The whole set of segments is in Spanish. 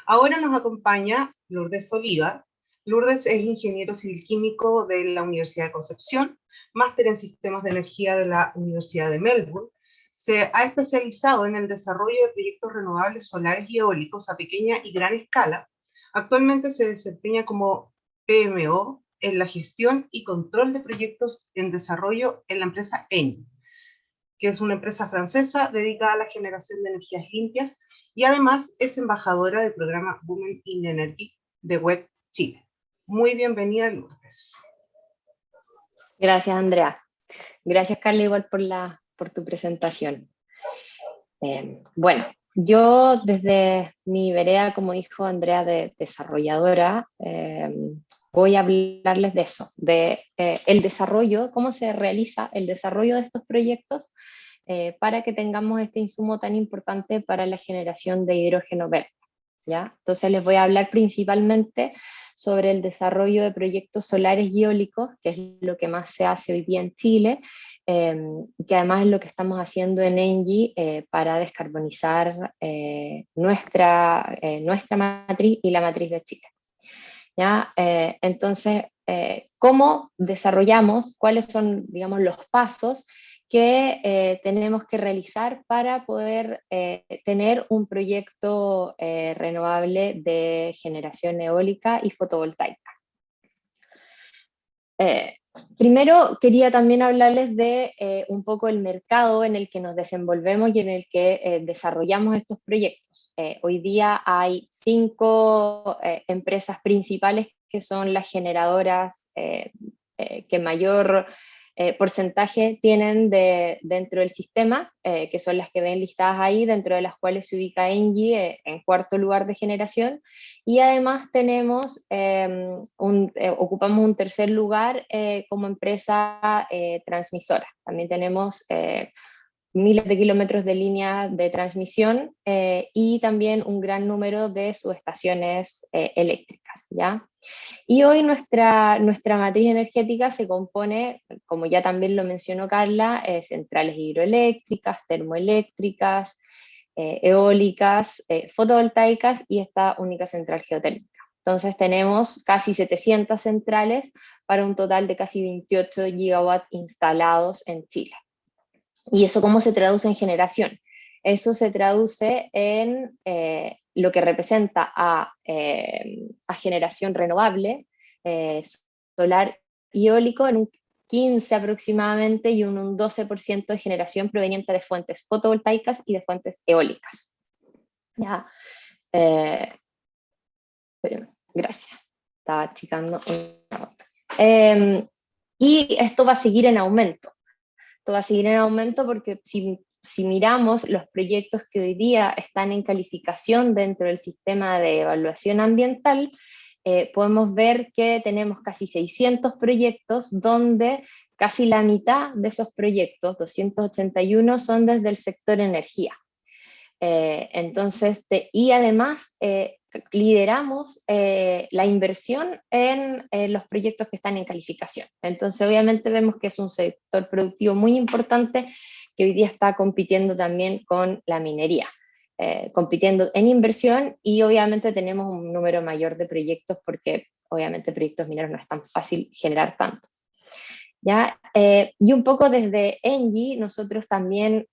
Ahora nos acompaña Lourdes Oliva. Lourdes es ingeniero civil químico de la Universidad de Concepción, máster en sistemas de energía de la Universidad de Melbourne. Se ha especializado en el desarrollo de proyectos renovables solares y eólicos a pequeña y gran escala. Actualmente se desempeña como PMO en la gestión y control de proyectos en desarrollo en la empresa Engie, que es una empresa francesa dedicada a la generación de energías limpias, y además es embajadora del programa Women in Energy de WEC Chile. Muy bienvenida, Lourdes. Gracias, Andrea. Gracias, Carla, igual por tu presentación. Bueno, yo desde mi vereda, como dijo Andrea, de desarrolladora, voy a hablarles de eso, de el desarrollo, cómo se realiza el desarrollo de estos proyectos para que tengamos este insumo tan importante para la generación de hidrógeno verde. ¿Ya? Entonces les voy a hablar principalmente sobre el desarrollo de proyectos solares y eólicos, que es lo que más se hace hoy día en Chile, que además es lo que estamos haciendo en Engie para descarbonizar nuestra matriz y la matriz de Chile. ¿Ya? Entonces, ¿cómo desarrollamos? ¿Cuáles son, digamos, los pasos que tenemos que realizar para poder tener un proyecto renovable de generación eólica y fotovoltaica? Eh, Primero quería también hablarles de un poco el mercado en el que nos desenvolvemos y en el que desarrollamos estos proyectos. Hoy día hay 5 empresas principales que son las generadoras que mayor porcentaje tienen dentro del sistema, que son las que ven listadas ahí, dentro de las cuales se ubica Engie en cuarto lugar de generación. Y además tenemos, ocupamos un tercer lugar como empresa transmisora. También tenemos miles de kilómetros de línea de transmisión y también un gran número de subestaciones eléctricas, ¿ya? Y hoy nuestra matriz energética se compone, como ya también lo mencionó Carla, centrales hidroeléctricas, termoeléctricas, eólicas, fotovoltaicas y esta única central geotérmica. Entonces tenemos casi 700 centrales para un total de casi 28 gigawatts instalados en Chile. ¿Y eso cómo se traduce en generación? Eso se traduce en lo que representa a generación renovable, eh, solar y eólico en un 15 aproximadamente y un 12% de generación proveniente de fuentes fotovoltaicas y de fuentes eólicas. ¿Ya? Eh, Gracias. Estaba achicando. Y esto va a seguir en aumento. Esto va a seguir en aumento porque si miramos los proyectos que hoy día están en calificación dentro del sistema de evaluación ambiental, podemos ver que tenemos casi 600 proyectos donde casi la mitad de esos proyectos, 281, son desde el sector energía. Entonces, y además lideramos la inversión en los proyectos que están en calificación. Entonces, obviamente vemos que es un sector productivo muy importante que hoy día está compitiendo también con la minería, compitiendo en inversión y obviamente tenemos un número mayor de proyectos porque obviamente proyectos mineros no es tan fácil generar tantos. ¿Ya? Y un poco desde Engie, nosotros también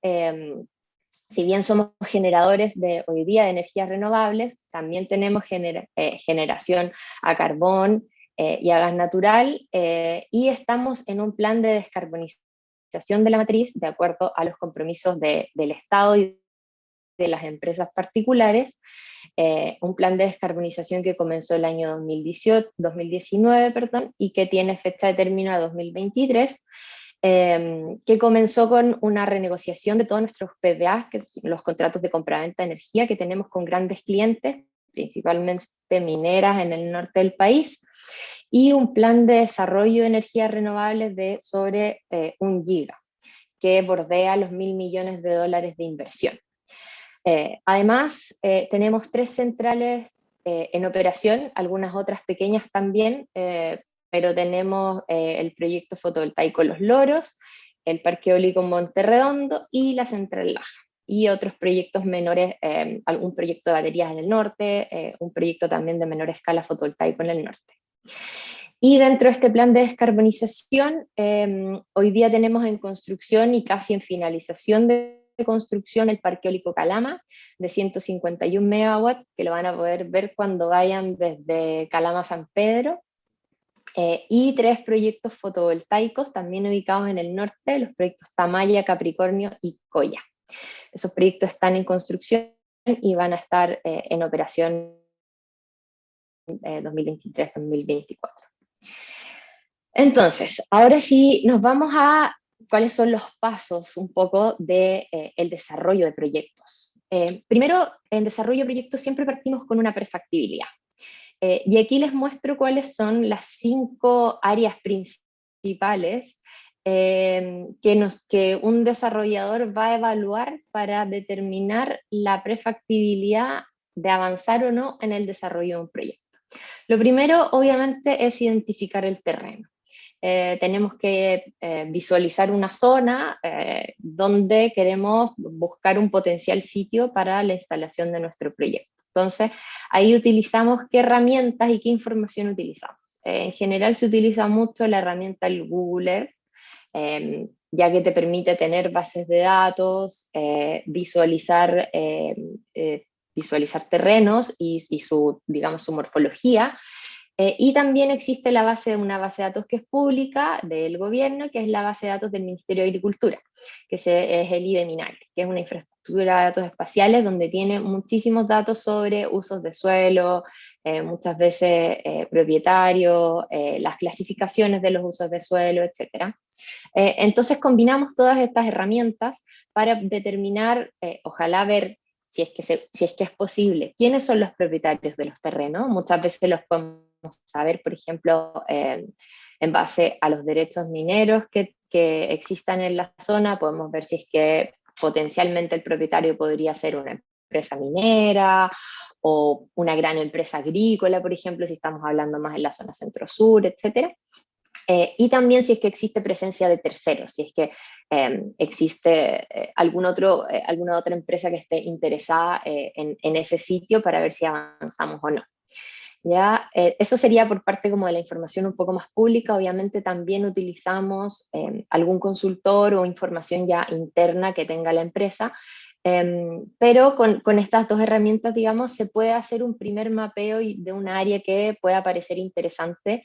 si bien somos generadores de hoy día de energías renovables, también tenemos generación a carbón y a gas natural y estamos en un plan de descarbonización de la matriz de acuerdo a los compromisos del Estado y de las empresas particulares, un plan de descarbonización que comenzó el año 2019 perdón, y que tiene fecha de término a 2023, que comenzó con una renegociación de todos nuestros PPA, que son los contratos de compraventa de energía que tenemos con grandes clientes, principalmente mineras en el norte del país, y un plan de desarrollo de energías renovables de sobre 1 giga, que bordea los $1.000 millones de inversión. Además, tenemos 3 centrales en operación, algunas otras pequeñas también, pero tenemos el proyecto fotovoltaico Los Loros, el parque eólico Monte Redondo y la central Laja. y otros proyectos menores, algún proyecto de baterías en el norte, un proyecto también de menor escala fotovoltaico en el norte. Y dentro de este plan de descarbonización, hoy día tenemos en construcción y casi en finalización de construcción el Parque Eólico Calama, de 151 megawatts, que lo van a poder ver cuando vayan desde Calama a San Pedro, y 3 proyectos fotovoltaicos también ubicados en el norte, los proyectos Tamaya, Capricornio y Coya. Esos proyectos están en construcción y van a estar en operación 2023-2024. Entonces, ahora sí nos vamos a cuáles son los pasos un poco del desarrollo de proyectos. Primero, en desarrollo de proyectos siempre partimos con una prefactibilidad. Y aquí les muestro cuáles son las 5 áreas principales que un desarrollador va a evaluar para determinar la prefactibilidad de avanzar o no en el desarrollo de un proyecto. Lo primero, obviamente, es identificar el terreno. Tenemos que visualizar una zona donde queremos buscar un potencial sitio para la instalación de nuestro proyecto. Entonces, ahí utilizamos qué herramientas y qué información utilizamos. En general se utiliza mucho la herramienta el Google Earth, ya que te permite tener bases de datos, visualizar terrenos y su, digamos, su morfología. Y también existe una base de datos que es pública del gobierno, que es la base de datos del Ministerio de Agricultura, que es el IDEMINAGRE, que es una infraestructura de datos espaciales donde tiene muchísimos datos sobre usos de suelo, muchas veces propietarios, las clasificaciones de los usos de suelo, etc. Entonces combinamos todas estas herramientas para determinar, ojalá ver si es que es posible, quiénes son los propietarios de los terrenos. Muchas veces los podemos saber, por ejemplo, en base a los derechos mineros que existan en la zona, podemos ver si es que potencialmente el propietario podría ser una empresa minera o una gran empresa agrícola, por ejemplo, si estamos hablando más en la zona centro-sur, etc. Y también si es que existe presencia de terceros, si es que existe alguna otra empresa que esté interesada en ese sitio para ver si avanzamos o no. ¿Ya? Eso sería por parte como de la información un poco más pública. Obviamente también utilizamos algún consultor o información ya interna que tenga la empresa, pero con estas 2 herramientas, digamos, se puede hacer un primer mapeo de un área que pueda parecer interesante.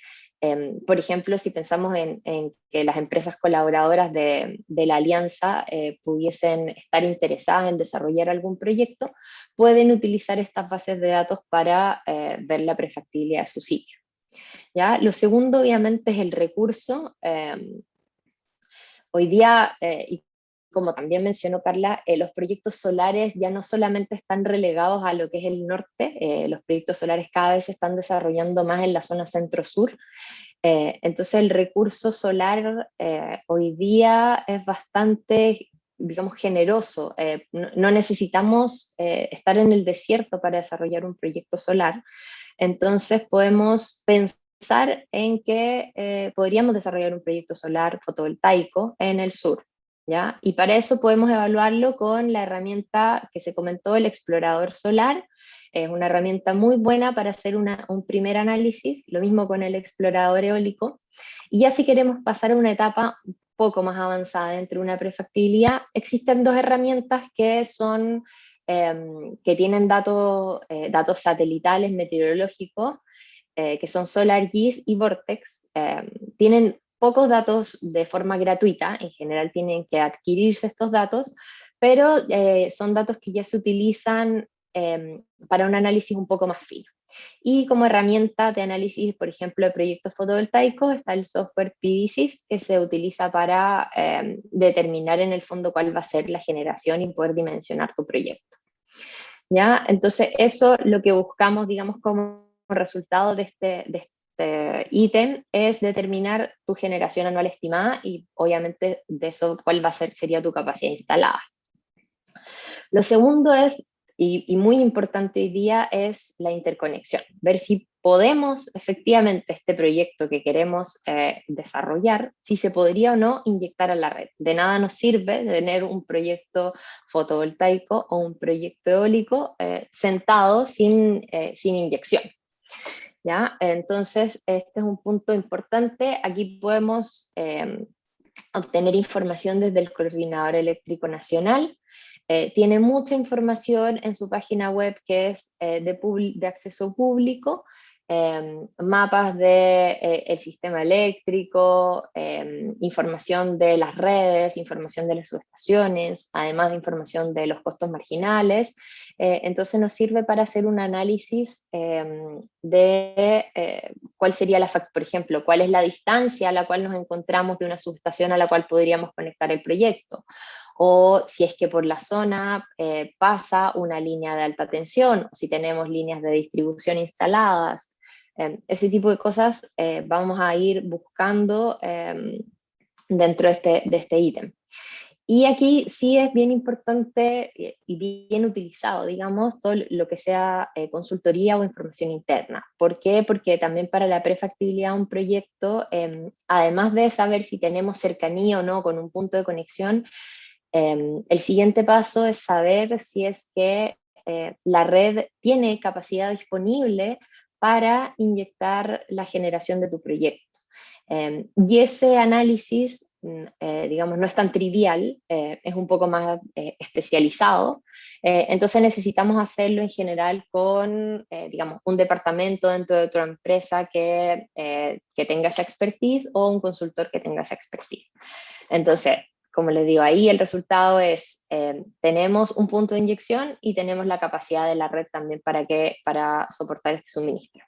Por ejemplo, si pensamos en que las empresas colaboradoras de la alianza pudiesen estar interesadas en desarrollar algún proyecto, pueden utilizar estas bases de datos para ver la prefactibilidad de su sitio. ¿Ya? Lo segundo, obviamente, es el recurso. Hoy día, y como también mencionó Carla, los proyectos solares ya no solamente están relegados a lo que es el norte, los proyectos solares cada vez se están desarrollando más en la zona centro-sur. Entonces el recurso solar hoy día es bastante, digamos, generoso. No necesitamos estar en el desierto para desarrollar un proyecto solar. Entonces podemos pensar en que podríamos desarrollar un proyecto solar fotovoltaico en el sur, ¿ya? Y para eso podemos evaluarlo con la herramienta que se comentó, el explorador solar. Es una herramienta muy buena para hacer un primer análisis, lo mismo con el explorador eólico. Y ya si queremos pasar a una etapa un poco más avanzada dentro de una prefactibilidad, existen 2 herramientas que son, que tienen datos satelitales meteorológicos, que son SolarGIS y Vortex. Tienen pocos datos de forma gratuita, en general tienen que adquirirse estos datos, pero son datos que ya se utilizan para un análisis un poco más fino. Y como herramienta de análisis, por ejemplo, de proyectos fotovoltaicos, está el software PVSys, que se utiliza para determinar en el fondo cuál va a ser la generación y poder dimensionar tu proyecto. ¿Ya? Entonces, eso lo que buscamos, digamos, como resultado de este ítem es determinar tu generación anual estimada y obviamente de eso cuál sería tu capacidad instalada. Lo segundo es y muy importante hoy día es la interconexión, ver si podemos efectivamente este proyecto que queremos desarrollar, si se podría o no inyectar a la red. De nada nos sirve tener un proyecto fotovoltaico o un proyecto eólico sentado sin inyección. ¿Ya? Entonces, este es un punto importante. Aquí podemos obtener información desde el Coordinador Eléctrico Nacional. Tiene mucha información en su página web que es de acceso público, mapas del el sistema eléctrico, información de las redes, información de las subestaciones, además de información de los costos marginales. Entonces nos sirve para hacer un análisis de cuál sería por ejemplo, cuál es la distancia a la cual nos encontramos de una subestación a la cual podríamos conectar el proyecto, o si es que por la zona pasa una línea de alta tensión, o si tenemos líneas de distribución instaladas. Ese tipo de cosas vamos a ir buscando dentro de este ítem. Y aquí sí es bien importante y bien utilizado, digamos, todo lo que sea consultoría o información interna. ¿Por qué? Porque también para la prefactibilidad de un proyecto, además de saber si tenemos cercanía o no con un punto de conexión, el siguiente paso es saber si es que la red tiene capacidad disponible para inyectar la generación de tu proyecto. Y ese análisis, digamos, no es tan trivial, es un poco más especializado, entonces necesitamos hacerlo en general con, digamos, un departamento dentro de tu empresa que tenga esa expertise o un consultor que tenga esa expertise. Entonces, como les digo, ahí el resultado es, tenemos un punto de inyección y tenemos la capacidad de la red también para soportar este suministro.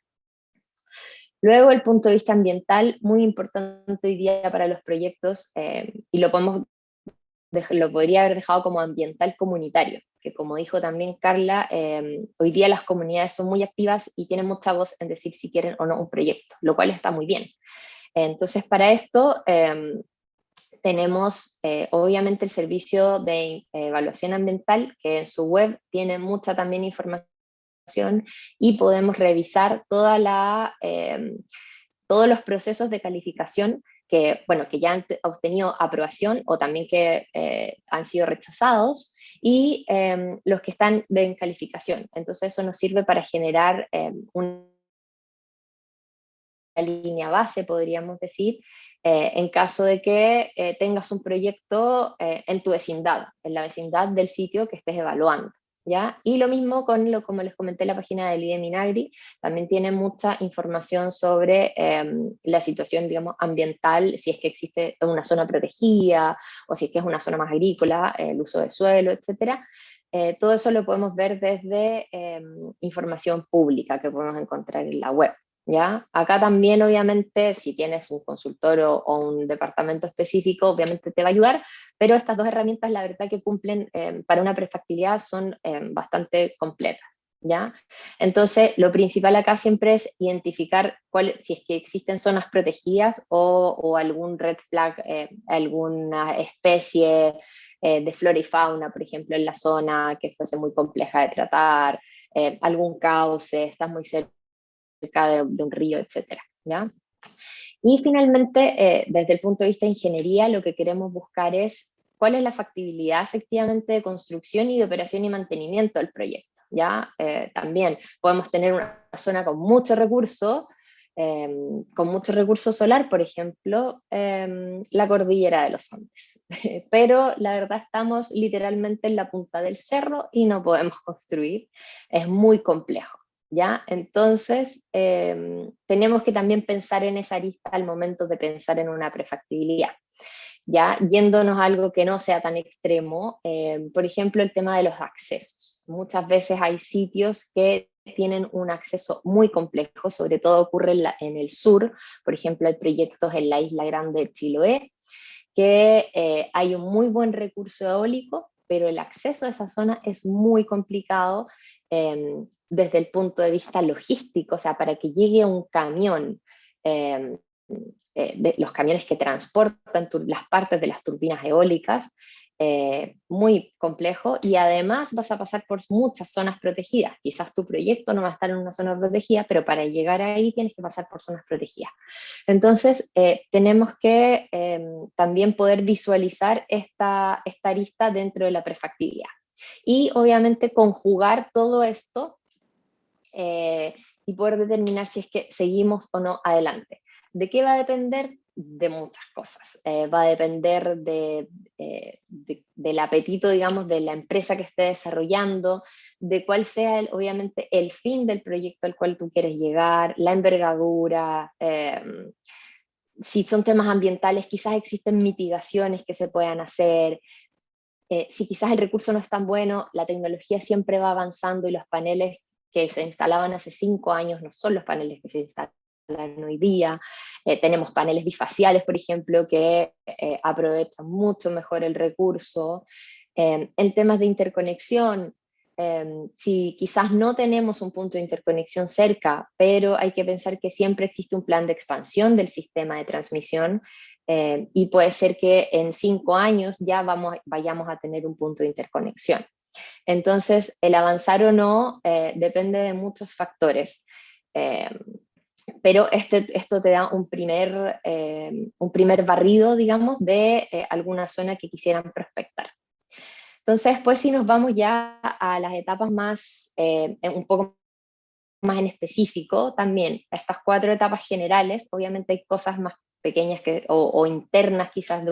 Luego, el punto de vista ambiental, muy importante hoy día para los proyectos, y lo podría haber dejado como ambiental comunitario, que como dijo también Carla, hoy día las comunidades son muy activas y tienen mucha voz en decir si quieren o no un proyecto, lo cual está muy bien. Entonces, para esto tenemos obviamente el servicio de evaluación ambiental, que en su web tiene mucha también información y podemos revisar todos los procesos de calificación que, bueno, que ya han obtenido aprobación o también que han sido rechazados, y los que están en calificación. Entonces eso nos sirve para generar una línea base, podríamos decir, en caso de que tengas un proyecto en tu vecindad, en la vecindad del sitio que estés evaluando. ¿Ya? Y lo mismo como les comenté, la página del IDE Minagri, también tiene mucha información sobre la situación, digamos, ambiental, si es que existe una zona protegida, o si es que es una zona más agrícola, el uso de suelo, etc. Todo eso lo podemos ver desde información pública que podemos encontrar en la web. ¿Ya? Acá también, obviamente, si tienes un consultor o un departamento específico, obviamente te va a ayudar, pero estas dos herramientas, la verdad que cumplen para una prefactibilidad, son bastante completas. ¿Ya? Entonces, lo principal acá siempre es identificar si es que existen zonas protegidas o algún red flag, alguna especie de flora y fauna, por ejemplo, en la zona que fuese muy compleja de tratar, algún cauce, estás muy cerca de un río, etcétera, ¿ya? Y finalmente, desde el punto de vista de ingeniería, lo que queremos buscar es cuál es la factibilidad efectivamente de construcción y de operación y mantenimiento del proyecto, ¿ya? También podemos tener una zona con mucho recurso solar, por ejemplo, la cordillera de los Andes. Pero la verdad estamos literalmente en la punta del cerro y no podemos construir, es muy complejo. ¿Ya? Entonces, tenemos que también pensar en esa arista al momento de pensar en una prefactibilidad. ¿Ya? Yéndonos a algo que no sea tan extremo, por ejemplo, el tema de los accesos. Muchas veces hay sitios que tienen un acceso muy complejo, sobre todo ocurre en el sur, por ejemplo, hay proyectos en la Isla Grande de Chiloé, que hay un muy buen recurso eólico, pero el acceso a esa zona es muy complicado desde el punto de vista logístico, o sea, para que llegue un camión, los camiones que transportan las partes de las turbinas eólicas, muy complejo, y además vas a pasar por muchas zonas protegidas. Quizás tu proyecto no va a estar en una zona protegida, pero para llegar ahí tienes que pasar por zonas protegidas. Entonces, tenemos que también poder visualizar esta arista dentro de la prefactibilidad. Y obviamente conjugar todo esto y poder determinar si es que seguimos o no adelante. ¿De qué va a depender? De muchas cosas. Va a depender del apetito, digamos, de la empresa que esté desarrollando, de cuál sea, obviamente, el fin del proyecto al cual tú quieres llegar, la envergadura, si son temas ambientales, quizás existen mitigaciones que se puedan hacer. Si quizás el recurso no es tan bueno, la tecnología siempre va avanzando y los paneles que se instalaban hace 5 años no son los paneles que se instalan hoy día. Tenemos paneles bifaciales, por ejemplo, que aprovechan mucho mejor el recurso. En temas de interconexión, si quizás no tenemos un punto de interconexión cerca, pero hay que pensar que siempre existe un plan de expansión del sistema de transmisión, y puede ser que en 5 años ya vayamos a tener un punto de interconexión. Entonces, el avanzar o no depende de muchos factores, pero esto te da un primer barrido, digamos, de alguna zona que quisieran prospectar. Entonces, pues si nos vamos ya a las etapas más, un poco más en específico, también estas 4 etapas generales, obviamente hay cosas más pequeñas o internas quizás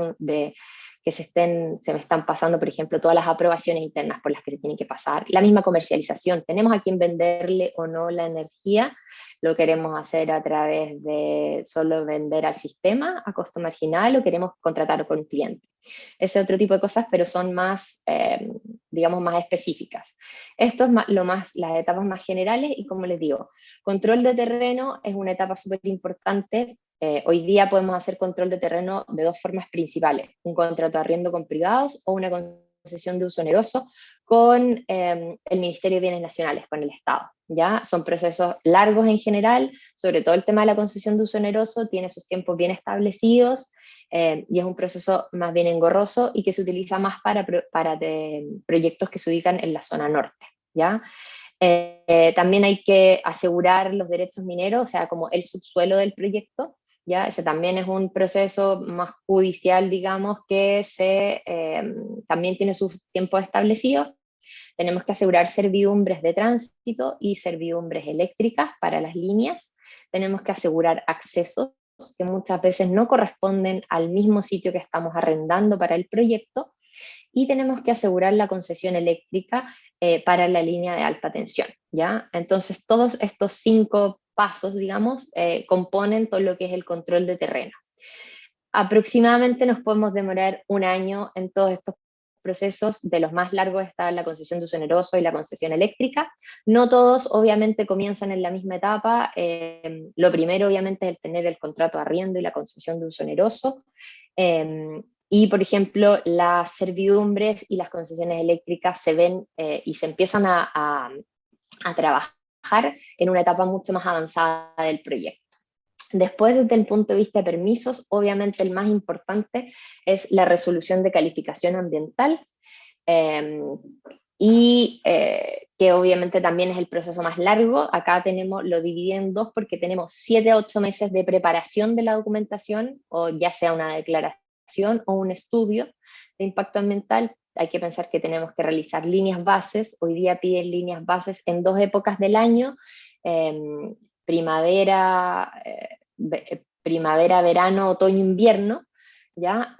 que se me están pasando, por ejemplo, todas las aprobaciones internas por las que se tienen que pasar, la misma comercialización, tenemos a quién venderle o no la energía, lo queremos hacer a través de solo vender al sistema a costo marginal o queremos contratar con un cliente. Ese otro tipo de cosas, pero son más, digamos, más específicas. Esto es las etapas más generales y, como les digo, control de terreno es una etapa súper importante. Hoy día podemos hacer control de terreno de 2 formas principales: un contrato de arriendo con privados o una concesión de uso oneroso con el Ministerio de Bienes Nacionales, con el Estado. ¿Ya? Son procesos largos en general, sobre todo el tema de la concesión de uso oneroso tiene sus tiempos bien establecidos, y es un proceso más bien engorroso y que se utiliza más para proyectos que se ubican en la zona norte. ¿Ya? También hay que asegurar los derechos mineros, o sea, como el subsuelo del proyecto. ¿Ya? Ese también es un proceso más judicial, digamos, que también tiene sus tiempos establecidos. Tenemos que asegurar servidumbres de tránsito y servidumbres eléctricas para las líneas. Tenemos que asegurar accesos que muchas veces no corresponden al mismo sitio que estamos arrendando para el proyecto. Y tenemos que asegurar la concesión eléctrica para la línea de alta tensión. ¿Ya? Entonces, todos estos 5 pasos, digamos, componen todo lo que es el control de terreno. Aproximadamente nos podemos demorar 1 año en todos estos procesos. De los más largos está la concesión de uso oneroso y la concesión eléctrica. No todos, obviamente, comienzan en la misma etapa. Lo primero, obviamente, es el tener el contrato de arriendo y la concesión de uso oneroso. Y, por ejemplo, las servidumbres y las concesiones eléctricas se ven y se empiezan a trabajar en una etapa mucho más avanzada del proyecto. Después, desde el punto de vista de permisos, obviamente el más importante es la resolución de calificación ambiental, que obviamente también es el proceso más largo. Acá lo dividí en 2 porque tenemos 7 a 8 meses de preparación de la documentación, o ya sea una declaración o un estudio de impacto ambiental. Hay que pensar que tenemos que realizar líneas bases. Hoy día piden líneas bases en 2 épocas del año, primavera, verano, otoño, invierno. ¿Ya?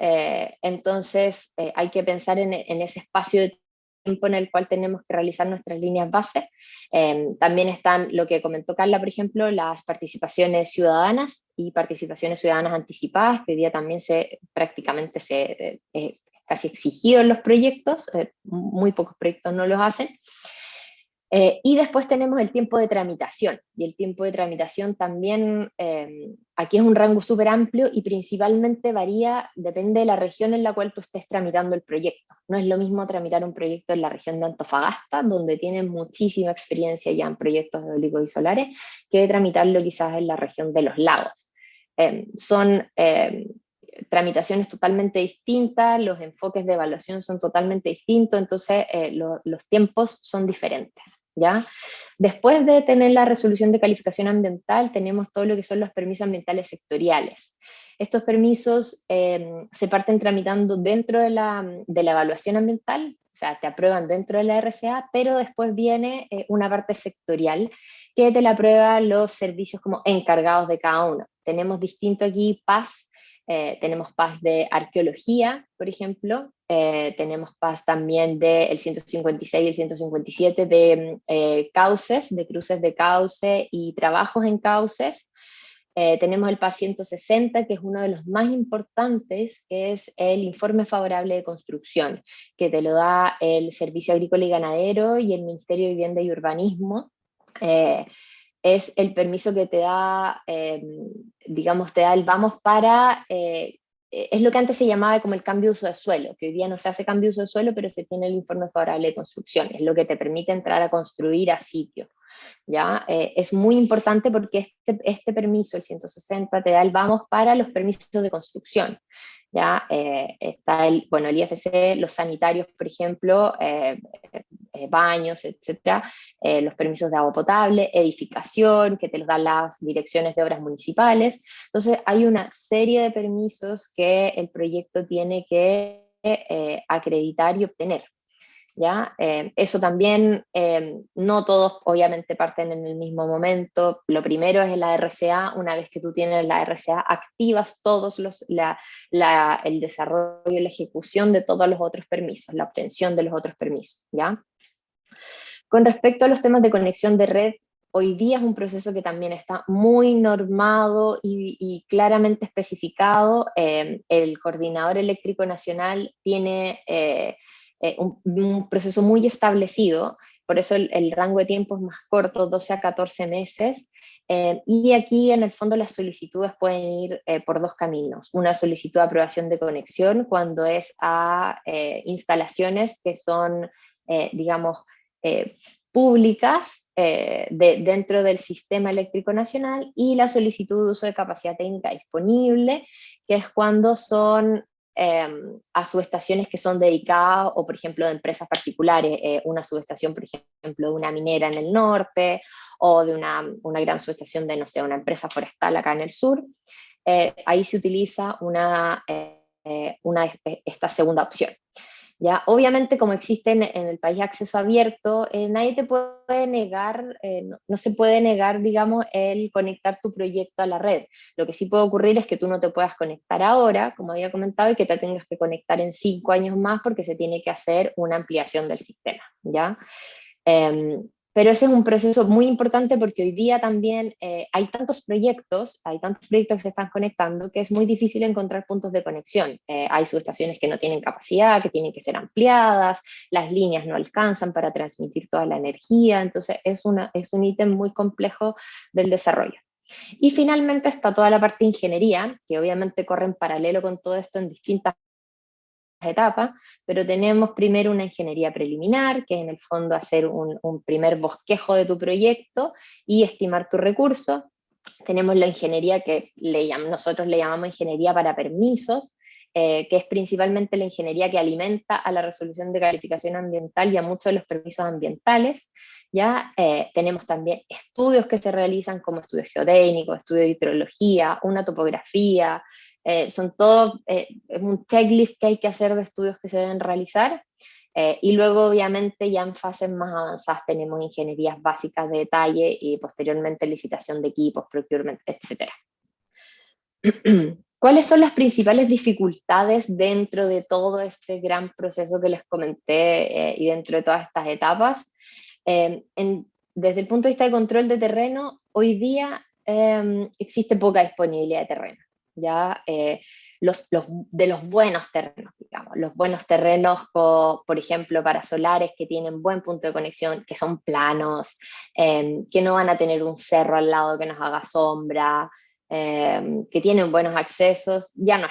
Entonces hay que pensar en ese espacio de tiempo en el cual tenemos que realizar nuestras líneas bases. También están lo que comentó Carla, por ejemplo, las participaciones ciudadanas y participaciones ciudadanas anticipadas, que hoy día también prácticamente es casi exigido en los proyectos, muy pocos proyectos no los hacen. Y después tenemos el tiempo de tramitación, y el tiempo de tramitación también, aquí es un rango súper amplio y principalmente depende de la región en la cual tú estés tramitando el proyecto. No es lo mismo tramitar un proyecto en la región de Antofagasta, donde tienen muchísima experiencia ya en proyectos eólicos y solares, que tramitarlo quizás en la región de los lagos. tramitaciones totalmente distintas, los enfoques de evaluación son totalmente distintos, entonces los tiempos son diferentes, ¿ya? Después de tener la resolución de calificación ambiental, tenemos todo lo que son los permisos ambientales sectoriales. Estos permisos se parten tramitando dentro de la evaluación ambiental, o sea, te aprueban dentro de la RCA, pero después viene una parte sectorial que te la aprueban los servicios como encargados de cada uno. Tenemos distinto aquí PAS, tenemos PAS de arqueología, por ejemplo, tenemos PAS también del 156 y el 157 de cauces, de cruces de cauce y trabajos en cauces. Tenemos el PAS 160, que es uno de los más importantes, que es el informe favorable de construcción, que te lo da el Servicio Agrícola y Ganadero y el Ministerio de Vivienda y Urbanismo. Es el permiso que te da, digamos, te da el vamos para, es lo que antes se llamaba como el cambio de uso de suelo, que hoy día no se hace cambio de uso de suelo, pero se tiene el informe favorable de construcción, es lo que te permite entrar a construir a sitio. ¿Ya? Es muy importante porque este permiso, el 160, te da el vamos para los permisos de construcción. ¿Ya? Está bueno, el IFC, los sanitarios, por ejemplo, baños, etcétera, los permisos de agua potable, edificación, que te los dan las direcciones de obras municipales. Entonces, hay una serie de permisos que el proyecto tiene que acreditar y obtener. ¿Ya? Eso también, no todos obviamente parten en el mismo momento. Lo primero es la RCA. Una vez que tú tienes la RCA, activas todos el desarrollo y la ejecución de todos los otros permisos, la obtención de los otros permisos. ¿Ya? Con respecto a los temas de conexión de red, hoy día es un proceso que también está muy normado y claramente especificado. El Coordinador Eléctrico Nacional tiene un proceso muy establecido, por eso el rango de tiempo es más corto, 12 a 14 meses, y aquí en el fondo las solicitudes pueden ir por dos caminos. Una solicitud de aprobación de conexión cuando es a instalaciones que son, digamos, públicas dentro del Sistema Eléctrico Nacional, y la solicitud de uso de capacidad técnica disponible, que es cuando son a subestaciones que son dedicadas, o por ejemplo de empresas particulares, una subestación, por ejemplo, de una minera en el norte, o de una gran subestación de, no sé, una empresa forestal acá en el sur. Ahí se utiliza esta segunda opción. ¿Ya? Obviamente, como existe en el país acceso abierto, nadie te puede negar, no se puede negar, digamos, el conectar tu proyecto a la red. Lo que sí puede ocurrir es que tú no te puedas conectar ahora, como había comentado, y que te tengas que conectar en 5 años más porque se tiene que hacer una ampliación del sistema, ¿ya? Pero ese es un proceso muy importante porque hoy día también hay tantos proyectos que se están conectando, que es muy difícil encontrar puntos de conexión. Hay subestaciones que no tienen capacidad, que tienen que ser ampliadas, las líneas no alcanzan para transmitir toda la energía, entonces es un ítem muy complejo del desarrollo. Y finalmente está toda la parte de ingeniería, que obviamente corre en paralelo con todo esto en distintas etapas, pero tenemos primero una ingeniería preliminar, que es en el fondo hacer un primer bosquejo de tu proyecto y estimar tu recurso. Tenemos la ingeniería que nosotros le llamamos ingeniería para permisos, que es principalmente la ingeniería que alimenta a la resolución de calificación ambiental y a muchos de los permisos ambientales. ¿Ya? Tenemos también estudios que se realizan como estudios geotécnicos, estudios de hidrología, una topografía, son todos un checklist que hay que hacer de estudios que se deben realizar. Y luego, obviamente, ya en fases más avanzadas tenemos ingenierías básicas de detalle y posteriormente licitación de equipos, procurement, etc. ¿Cuáles son las principales dificultades dentro de todo este gran proceso que les comenté y dentro de todas estas etapas? Desde el punto de vista de control de terreno, hoy día existe poca disponibilidad de terreno. ¿Ya? De los buenos terrenos, digamos, los buenos terrenos, por ejemplo, para solares que tienen buen punto de conexión, que son planos, que no van a tener un cerro al lado que nos haga sombra, que tienen buenos accesos, ya no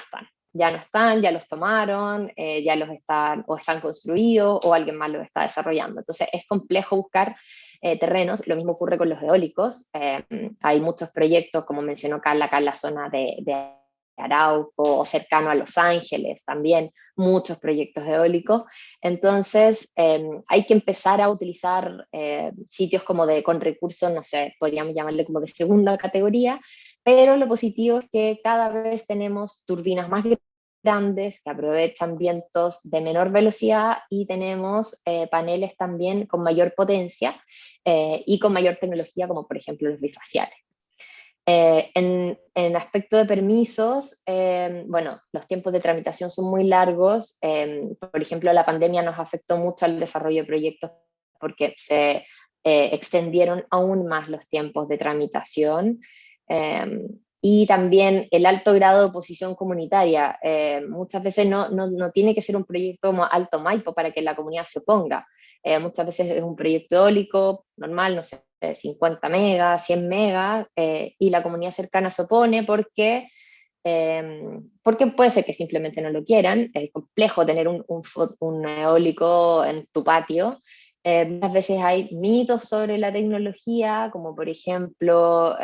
están, ya los tomaron, ya están construidos o alguien más los está desarrollando. Entonces es complejo buscar terrenos. Lo mismo ocurre con los eólicos. Hay muchos proyectos, como mencionó Carla, acá en la zona de Arauco o cercano a Los Ángeles también, muchos proyectos eólicos. Entonces, hay que empezar a utilizar sitios como con recursos, no sé, podríamos llamarle como de segunda categoría, pero lo positivo es que cada vez tenemos turbinas más grandes que aprovechan vientos de menor velocidad y tenemos paneles también con mayor potencia y con mayor tecnología, como por ejemplo los bifaciales. En aspecto de permisos, bueno, los tiempos de tramitación son muy largos. Por ejemplo, la pandemia nos afectó mucho al desarrollo de proyectos porque se extendieron aún más los tiempos de tramitación. Y también el alto grado de oposición comunitaria. Muchas veces no tiene que ser un proyecto como Alto Maipo para que la comunidad se oponga. Muchas veces es un proyecto eólico normal, no sé, 50 megas, 100 megas, y la comunidad cercana se opone porque puede ser que simplemente no lo quieran. Es complejo tener un eólico en tu patio. Muchas veces hay mitos sobre la tecnología, como por ejemplo,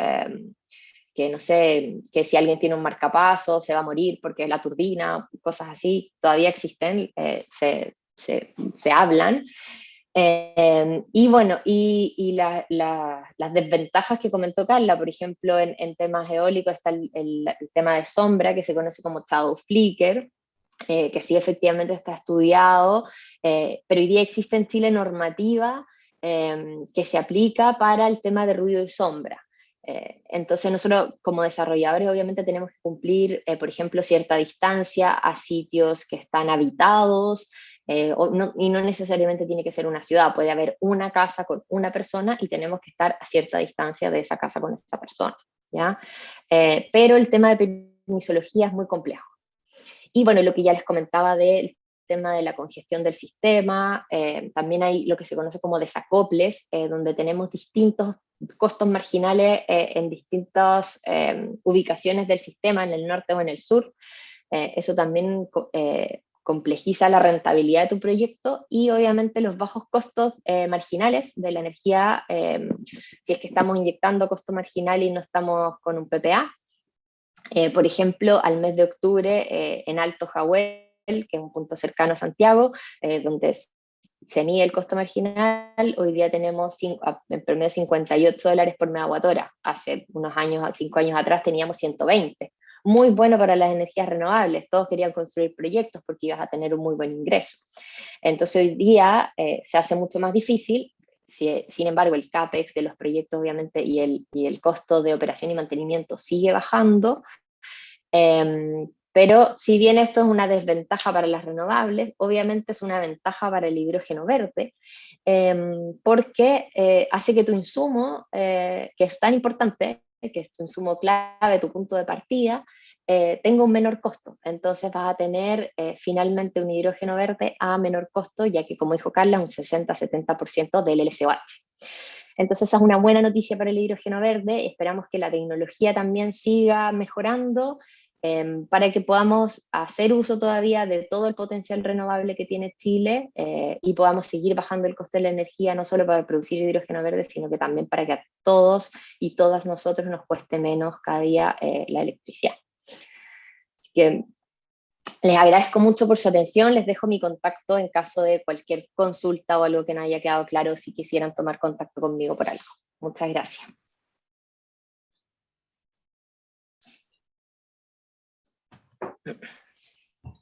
que no sé, que si alguien tiene un marcapaso se va a morir porque es la turbina, cosas así, todavía existen, se hablan. Y bueno, las desventajas que comentó Carla, por ejemplo, en temas eólicos está el tema de sombra, que se conoce como shadow flicker, que sí efectivamente está estudiado, pero hoy día existe en Chile normativa que se aplica para el tema de ruido y sombra. Entonces nosotros como desarrolladores obviamente tenemos que cumplir, por ejemplo, cierta distancia a sitios que están habitados, y no necesariamente tiene que ser una ciudad, puede haber una casa con una persona y tenemos que estar a cierta distancia de esa casa con esa persona, ¿ya? Pero el tema de permisología es muy complejo. Y bueno, lo que ya les comentaba del tema de la congestión del sistema, también hay lo que se conoce como desacoples, donde tenemos distintos costos marginales en distintas ubicaciones del sistema, en el norte o en el sur. Eso también complejiza la rentabilidad de tu proyecto y obviamente los bajos costos marginales de la energía, si es que estamos inyectando costo marginal y no estamos con un PPA. Por ejemplo, al mes de octubre en Alto Jahuel, que es un punto cercano a Santiago, donde se mide el costo marginal, hoy día tenemos en promedio $58 por megawatt hora. Hace unos años, 5 años atrás teníamos 120. Muy bueno para las energías renovables, todos querían construir proyectos porque ibas a tener un muy buen ingreso. Entonces hoy día se hace mucho más difícil. Sin embargo, el CAPEX de los proyectos, obviamente, y el costo de operación y mantenimiento sigue bajando. Pero si bien esto es una desventaja para las renovables, obviamente es una ventaja para el hidrógeno verde, porque hace que tu insumo, que es tan importante, que es tu insumo clave, tu punto de partida, tenga un menor costo. Entonces vas a tener finalmente un hidrógeno verde a menor costo, ya que como dijo Carla, un 60-70% del LCOH. Entonces esa es una buena noticia para el hidrógeno verde. Esperamos que la tecnología también siga mejorando para que podamos hacer uso todavía de todo el potencial renovable que tiene Chile y podamos seguir bajando el coste de la energía, no solo para producir hidrógeno verde, sino que también para que a todos y todas nosotros nos cueste menos cada día la electricidad. Así que les agradezco mucho por su atención, les dejo mi contacto en caso de cualquier consulta o algo que no haya quedado claro, si quisieran tomar contacto conmigo por algo. Muchas gracias.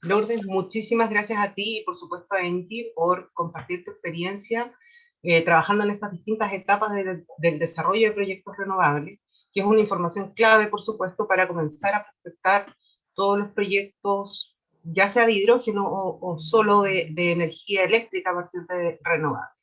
Lourdes, muchísimas gracias a ti y por supuesto a Engie por compartir tu experiencia trabajando en estas distintas etapas del desarrollo de proyectos renovables, que es una información clave, por supuesto, para comenzar a prospectar todos los proyectos, ya sea de hidrógeno o solo de energía eléctrica a partir de renovables.